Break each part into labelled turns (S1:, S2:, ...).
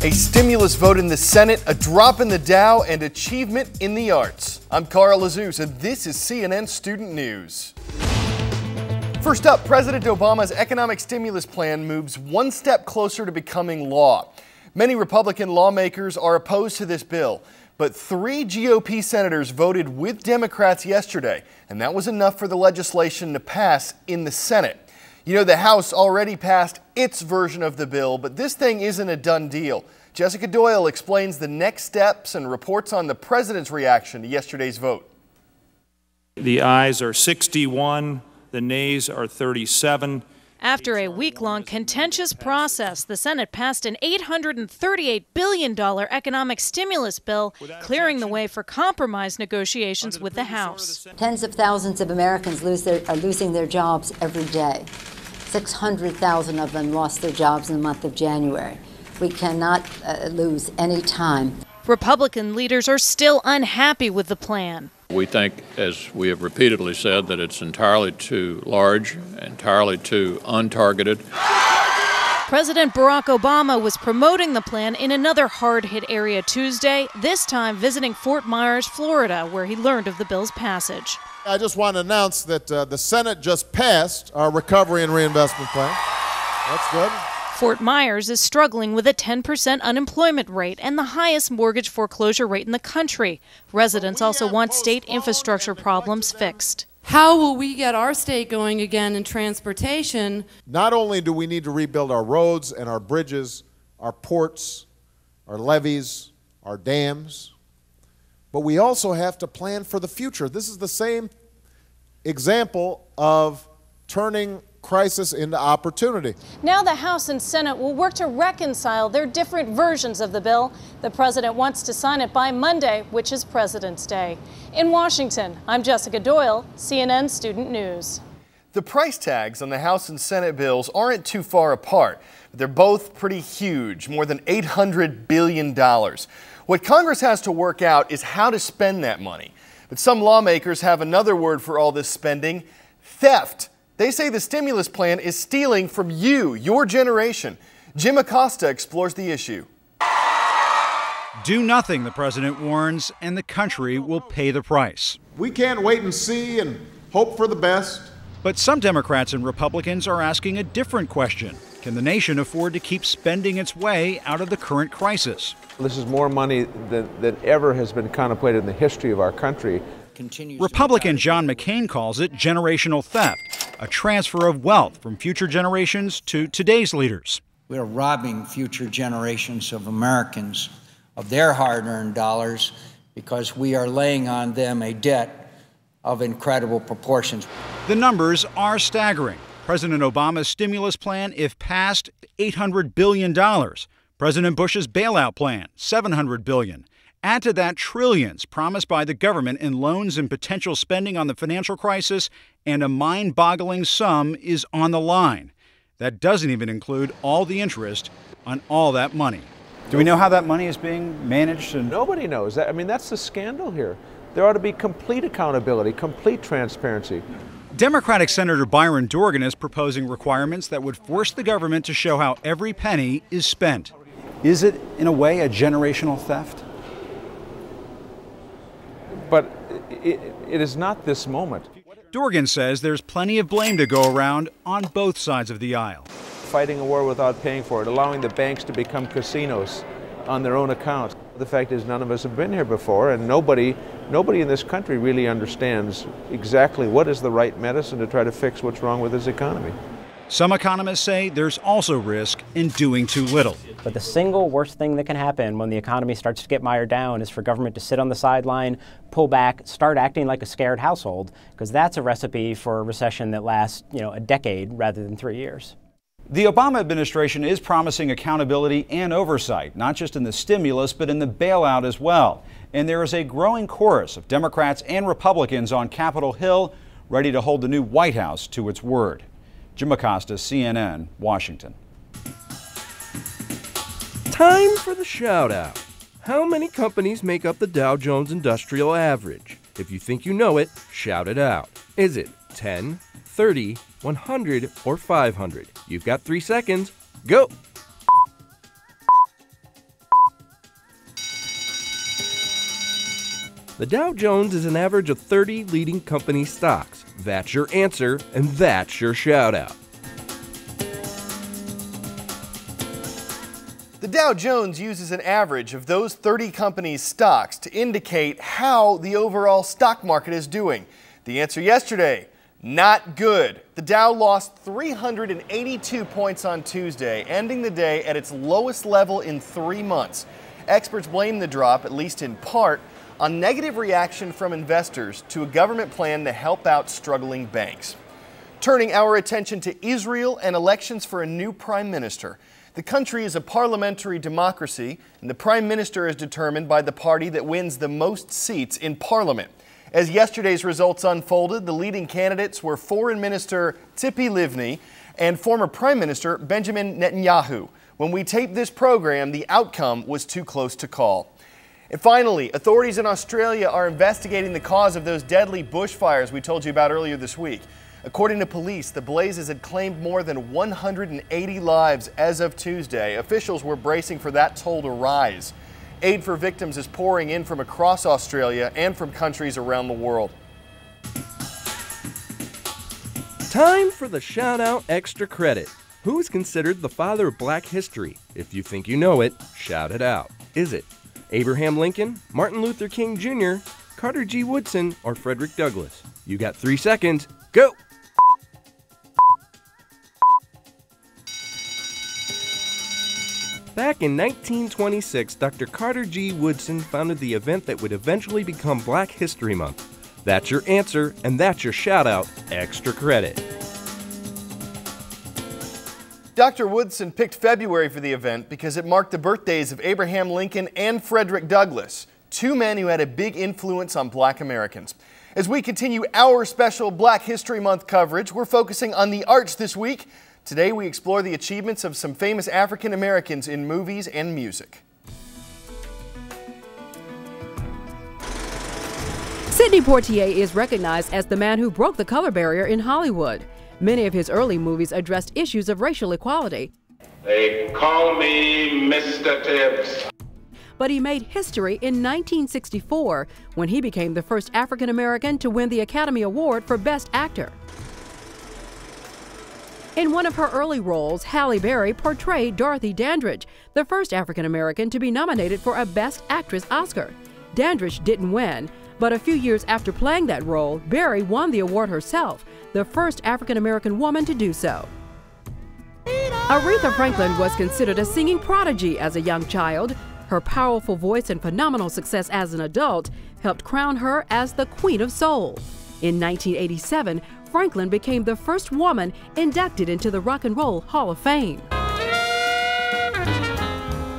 S1: A stimulus vote in the Senate, a drop in the Dow, and achievement in the arts. I'm Carl Azouz, and this is CNN Student News. First up, President Obama's economic stimulus plan moves one step closer to becoming law. Many Republican lawmakers are opposed to this bill, but 3 GOP senators voted with Democrats yesterday, and that was enough for the legislation to pass in the Senate. You know, the House already passed its version of the bill, but this thing isn't a done deal. Jessica Doyle explains the next steps and reports on the president's reaction to yesterday's vote.
S2: The ayes are 61, the nays are 37.
S3: After a week-long contentious process, the Senate passed an $838 billion economic stimulus bill, clearing the way for compromise negotiations with the House.
S4: Tens of thousands of Americans are losing their jobs every day. 600,000 of them lost their jobs in the month of January. We cannot lose any time.
S3: Republican leaders are still unhappy with the plan.
S5: We think, as we have repeatedly said, that it's entirely too large, entirely too untargeted.
S3: President Barack Obama was promoting the plan in another hard-hit area Tuesday, this time visiting Fort Myers, Florida, where he learned of the bill's passage.
S6: I just want to announce that the Senate just passed our Recovery and Reinvestment Plan. That's good.
S3: Fort Myers is struggling with a 10% unemployment rate and the highest mortgage foreclosure rate in the country. Residents also want state infrastructure problems fixed.
S7: How will we get our state going again in transportation?
S6: Not only do we need to rebuild our roads and our bridges, our ports, our levees, our dams, but we also have to plan for the future. This is the same example of turning crisis into opportunity.
S3: Now the House and Senate will work to reconcile their different versions of the bill. The president wants to sign it by Monday, which is President's Day. In Washington, I'm Jessica Doyle, CNN Student News.
S1: The price tags on the House and Senate bills aren't too far apart, but they're both pretty huge, more than $800 billion. What Congress has to work out is how to spend that money. But some lawmakers have another word for all this spending: theft. They say the stimulus plan is stealing from you, your generation. Jim Acosta explores the issue.
S8: Do nothing, the president warns, and the country will pay the price.
S6: We can't wait and see and hope for the best.
S8: But some Democrats and Republicans are asking a different question. Can the nation afford to keep spending its way out of the current crisis?
S9: This is more money than ever has been contemplated in the history of our country.
S8: Republican John McCain calls it generational theft, a transfer of wealth from future generations to today's leaders.
S10: We are robbing future generations of Americans of their hard-earned dollars because we are laying on them a debt of incredible proportions.
S8: The numbers are staggering. President Obama's stimulus plan, if passed, $800 billion. President Bush's bailout plan, $700 billion. Add to that trillions promised by the government in loans and potential spending on the financial crisis, and a mind-boggling sum is on the line. That doesn't even include all the interest on all that money.
S11: Do we know how that money is being managed?
S9: Nobody knows. I mean, that's the scandal here. There ought to be complete accountability, complete transparency.
S8: Democratic Senator Byron Dorgan is proposing requirements that would force the government to show how every penny is spent.
S11: Is it, in a way, a generational theft?
S9: But it is not this moment.
S8: Dorgan says there's plenty of blame to go around on both sides of the aisle.
S9: Fighting a war without paying for it, allowing the banks to become casinos on their own account. The fact is, none of us have been here before, and nobody in this country really understands exactly what is the right medicine to try to fix what's wrong with this economy.
S8: Some economists say there's also risk in doing too little.
S12: But the single worst thing that can happen when the economy starts to get mired down is for government to sit on the sideline, pull back, start acting like a scared household, because that's a recipe for a recession that lasts, a decade rather than 3 years.
S11: The Obama administration is promising accountability and oversight, not just in the stimulus, but in the bailout as well. And there is a growing chorus of Democrats and Republicans on Capitol Hill ready to hold the new White House to its word. Jim Acosta, CNN, Washington.
S13: Time for the shout out. How many companies make up the Dow Jones Industrial Average? If you think you know it, shout it out. Is it 10, 30, 100, or 500? You've got 3 seconds. Go! The Dow Jones is an average of 30 leading company stocks. That's your answer, and that's your shout out.
S1: The Dow Jones uses an average of those 30 companies' stocks to indicate how the overall stock market is doing. The answer yesterday, not good. The Dow lost 382 points on Tuesday, ending the day at its lowest level in 3 months. Experts blame the drop, at least in part, on negative reaction from investors to a government plan to help out struggling banks. Turning our attention to Israel and elections for a new prime minister. The country is a parliamentary democracy, and the prime minister is determined by the party that wins the most seats in parliament. As yesterday's results unfolded, the leading candidates were Foreign Minister Tzipi Livni and former Prime Minister Benjamin Netanyahu. When we taped this program, the outcome was too close to call. And finally, authorities in Australia are investigating the cause of those deadly bushfires we told you about earlier this week. According to police, the blazes had claimed more than 180 lives as of Tuesday. Officials were bracing for that toll to rise. Aid for victims is pouring in from across Australia and from countries around the world.
S13: Time for the Shout Out Extra Credit. Who is considered the father of Black history? If you think you know it, shout it out. Is it Abraham Lincoln, Martin Luther King Jr., Carter G. Woodson, or Frederick Douglass? You got 3 seconds. Go! Back in 1926, Dr. Carter G. Woodson founded the event that would eventually become Black History Month. That's your answer, and that's your shout-out extra credit.
S1: Dr. Woodson picked February for the event because it marked the birthdays of Abraham Lincoln and Frederick Douglass, 2 men who had a big influence on Black Americans. As we continue our special Black History Month coverage, we're focusing on the arts this week. Today we explore the achievements of some famous African Americans in movies and music.
S14: Sidney Poitier is recognized as the man who broke the color barrier in Hollywood. Many of his early movies addressed issues of racial equality.
S15: They call me Mr. Tibbs.
S14: But he made history in 1964 when he became the first African American to win the Academy Award for Best Actor. In one of her early roles, Halle Berry portrayed Dorothy Dandridge, the first African American to be nominated for a Best Actress Oscar. Dandridge didn't win, but a few years after playing that role, Berry won the award herself, the first African American woman to do so. Aretha Franklin was considered a singing prodigy as a young child. Her powerful voice and phenomenal success as an adult helped crown her as the Queen of Soul. In 1987, Franklin became the first woman inducted into the Rock and Roll Hall of Fame.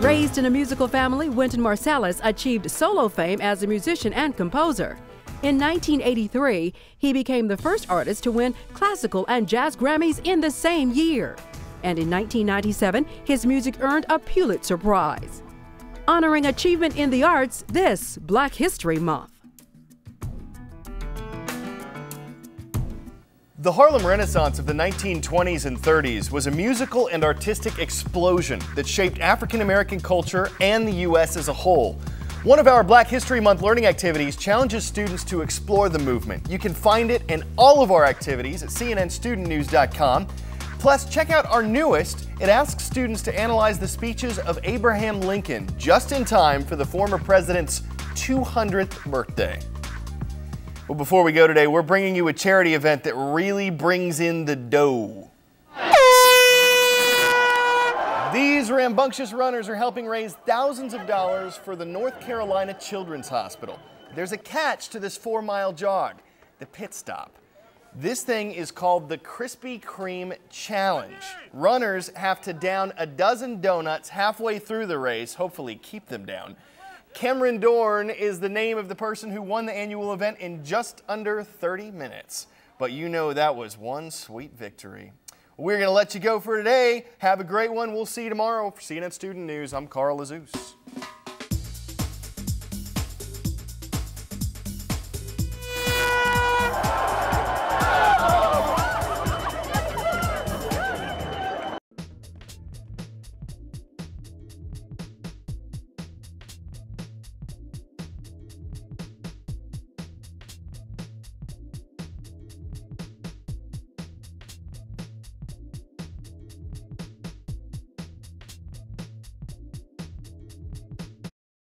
S14: Raised in a musical family, Wynton Marsalis achieved solo fame as a musician and composer. In 1983, he became the first artist to win classical and jazz Grammys in the same year. And in 1997, his music earned a Pulitzer Prize. Honoring achievement in the arts this Black History Month.
S1: The Harlem Renaissance of the 1920s and 30s was a musical and artistic explosion that shaped African American culture and the U.S. as a whole. One of our Black History Month learning activities challenges students to explore the movement. You can find it in all of our activities at cnnstudentnews.com. Plus, check out our newest. It asks students to analyze the speeches of Abraham Lincoln just in time for the former president's 200th birthday. Well, before we go today, we're bringing you a charity event that really brings in the dough. These rambunctious runners are helping raise thousands of dollars for the North Carolina Children's Hospital. There's a catch to this 4-mile jog, the pit stop. This thing is called the Krispy Kreme Challenge. Runners have to down a dozen donuts halfway through the race, hopefully keep them down. Cameron Dorn is the name of the person who won the annual event in just under 30 minutes. But you know that was one sweet victory. We're going to let you go for today. Have a great one. We'll see you tomorrow. For CNN Student News, I'm Carl Azuz.